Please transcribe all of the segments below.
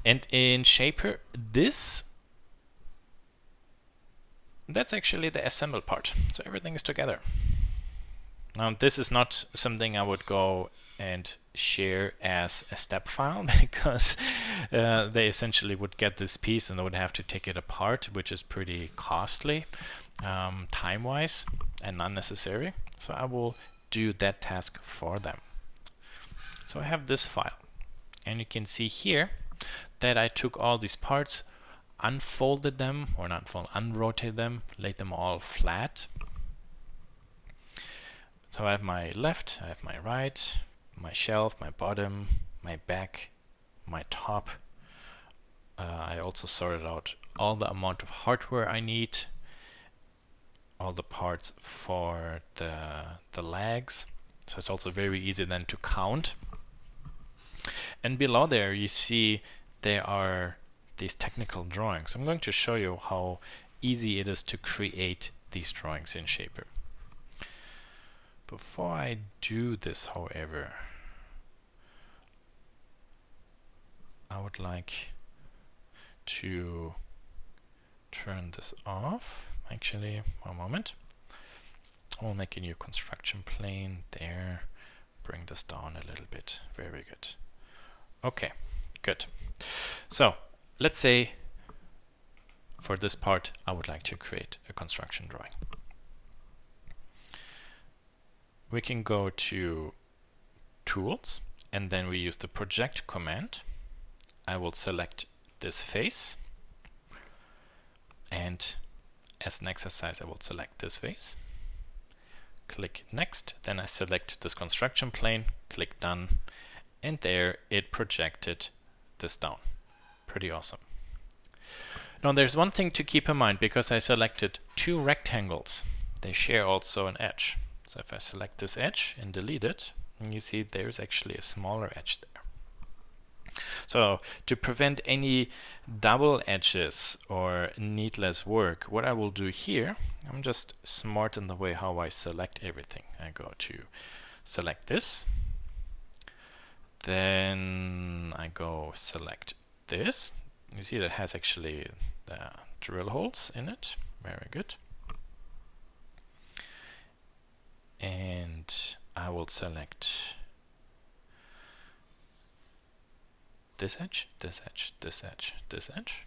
And in Shapr, that's actually the assemble part. So everything is together. Now this is not something I would go and share as a step file because they essentially would get this piece and they would have to take it apart, which is pretty costly time-wise and unnecessary. So I will do that task for them. So I have this file, and you can see here that I took all these parts, unfolded them, or not fold, unrotated them, laid them all flat. So I have my left, I have my right, my shelf, my bottom, my back, my top. I also sorted out all the amount of hardware I need, all the parts for the legs. So it's also very easy then to count. And below there you see there are these technical drawings. I'm going to show you how easy it is to create these drawings in Shapr. Before I do this, however, I would like to turn this off. Actually, one moment. I'll make a new construction plane there. Bring this down a little bit. Very good. Okay, good. So let's say for this part I would like to create a construction drawing. We can go to Tools, and then we use the Project command. I will select this face, and as an exercise I will select this face. Click Next, then I select this construction plane, click Done, and there it projected this down. Pretty awesome. Now there's one thing to keep in mind, because I selected two rectangles. They share also an edge. So if I select this edge and delete it, and you see there's actually a smaller edge there. So to prevent any double edges or needless work, what I will do here, I'm just smart in the way how I select everything. I go to select this, then I go select this. You see that has actually the drill holes in it. Very good. And I will select this edge, this edge, this edge, this edge.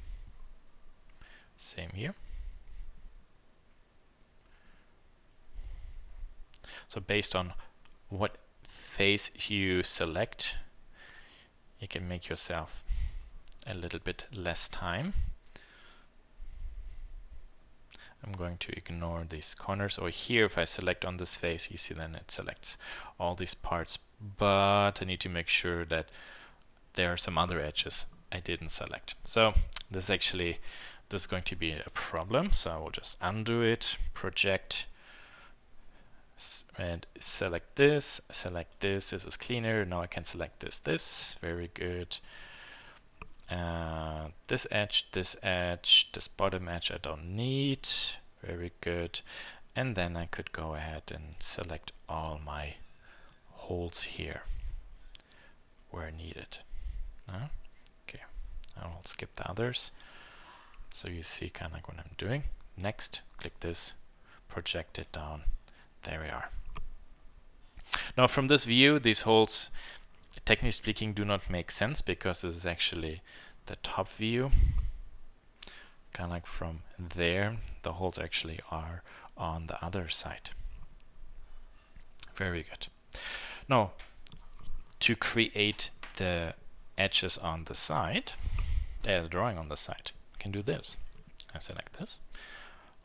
Same here. So based on what face you select, you can make yourself a little bit less time. I'm going to ignore these corners. Or here, if I select on this face, you see then it selects all these parts, but I need to make sure that there are some other edges I didn't select. So this is going to be a problem. So I will just undo it, project, and select this. This is cleaner. Now I can select this. Very good. This edge, this bottom edge I don't need. Very good. And then I could go ahead and select all my holes here where needed. Okay, I will skip the others. So you see kind of like what I'm doing. Next, click this, project it down. There we are. Now from this view, these holes, technically speaking, do not make sense because this is actually the top view. Kind of like from there, the holes actually are on the other side. Very good. Now, to create the edges on the side, the drawing on the side, I can do this. I select this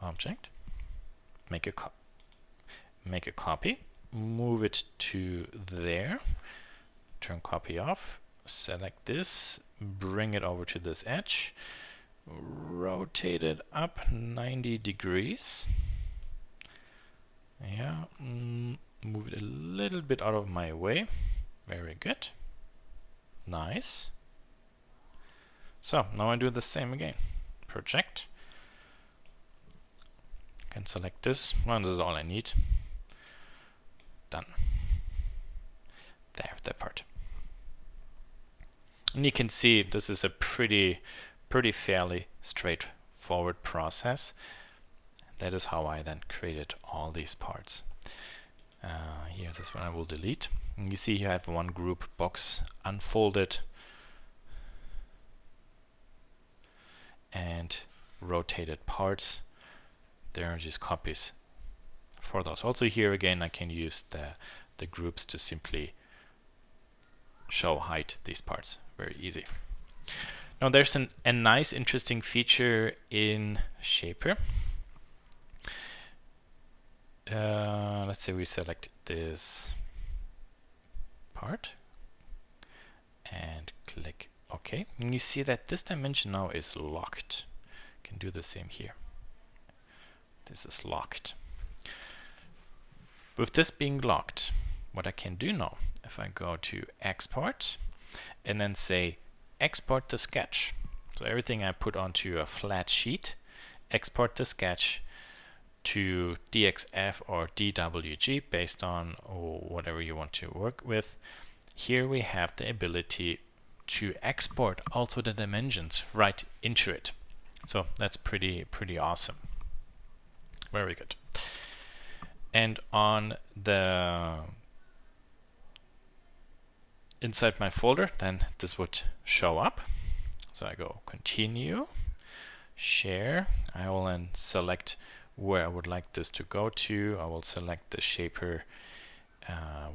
object, make a copy, move it to there, turn copy off, select this, bring it over to this edge, rotate it up 90 degrees. Yeah, move it a little bit out of my way. Very good. Nice. So now I do the same again. Project. I can select this. Well, this is all I need. Done. There, that part. And you can see this is a pretty fairly straightforward process. That is how I then created all these parts. Here, this one I will delete. And you see you have one group box unfolded and rotated parts. There are just copies for those. Also here again I can use the groups to simply hide these parts. Very easy. Now there's a nice interesting feature in Shapr. Let's say we select this part and click OK. And you see that this dimension now is locked. Can do the same here. This is locked. With this being locked, what I can do now, if I go to export and then say export the sketch. So everything I put onto a flat sheet, export the sketch to DXF or DWG based on whatever you want to work with. Here we have the ability to export also the dimensions right into it. So that's pretty awesome. Very good. And on the inside my folder, then this would show up. So I go continue, share. I will then select where I would like this to go to. I will select the Shapr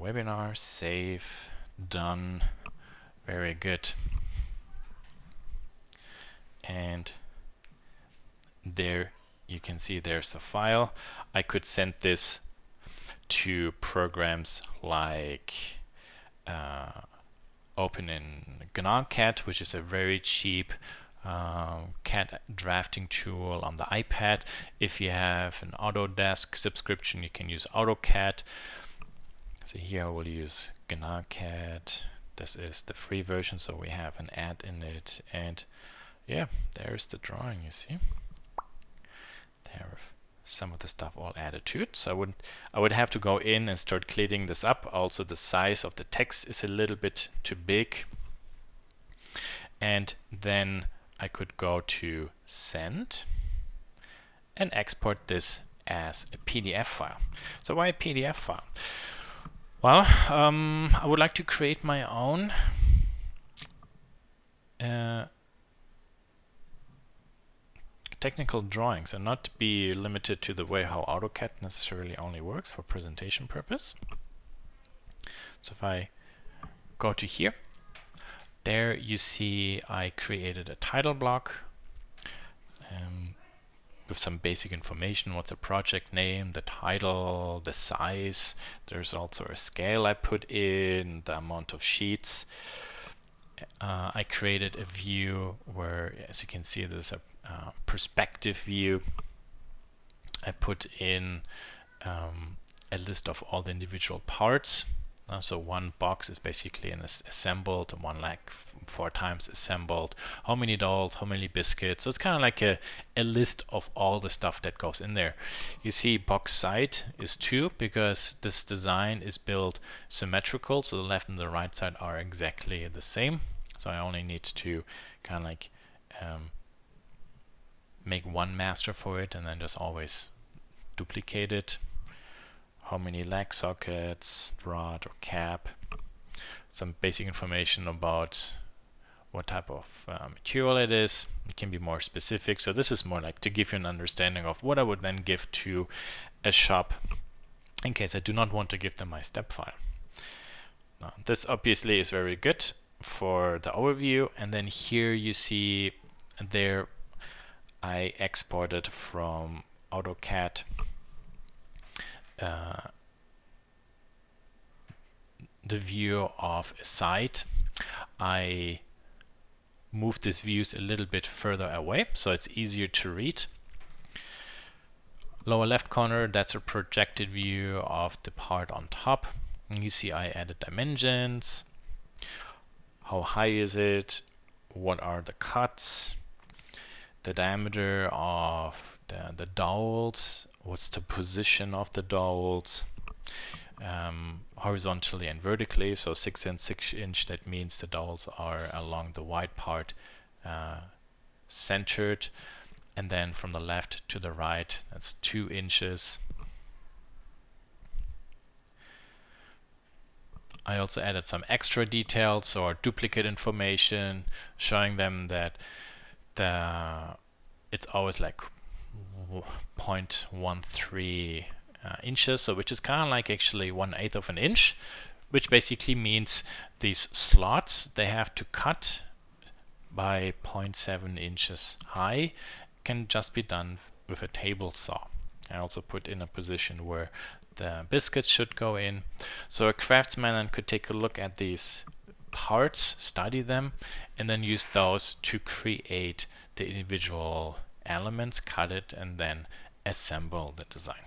webinar, save, done. Very good. And there you can see there's a file. I could send this to programs like open in GNOME-CAD, which is a very cheap CAD drafting tool on the iPad. If you have an Autodesk subscription, you can use AutoCAD. So here I will use GNOME-CAD. This is the free version, so we have an ad in it, and yeah, there's the drawing. You see, there are some of the stuff all added to it. So I would have to go in and start cleaning this up. Also, the size of the text is a little bit too big, and then I could go to send and export this as a PDF file. So why a PDF file? Well, I would like to create my own technical drawings and not be limited to the way how AutoCAD necessarily only works for presentation purpose. So if I go to here, there you see I created a title block with some basic information. What's the project name, the title, the size. There's also a scale I put in, the amount of sheets. I created a view where, as you can see, there's a perspective view. I put in a list of all the individual parts. So one box is basically assembled, and one leg 4 times assembled. How many dolls, how many biscuits. So it's kind of like a list of all the stuff that goes in there. You see box side is 2 because this design is built symmetrical. So the left and the right side are exactly the same. So I only need to kind of like make one master for it and then just always duplicate it. How many lag sockets, rod or cap, some basic information about what type of material it is. It can be more specific. So this is more like to give you an understanding of what I would then give to a shop in case I do not want to give them my step file. Now, this obviously is very good for the overview. And then here you see there I exported from AutoCAD the view of a site. I moved these views a little bit further away so it's easier to read. Lower left corner, that's a projected view of the part on top. And you see I added dimensions. How high is it? What are the cuts? The diameter of the dowels. What's the position of the dowels? horizontally and vertically, so 6 and 6 inch. That means the dowels are along the white part centered, and then from the left to the right, that's 2 inches. I also added some extra details or duplicate information, showing them that it's always like 0.13 inches, so which is kind of like actually 1/8 of an inch, which basically means these slots, they have to cut by 0.7 inches high. Can just be done with a table saw. I also put in a position where the biscuits should go in. So a craftsman could take a look at these parts, study them, and then use those to create the individual elements, cut it, and then assemble the design.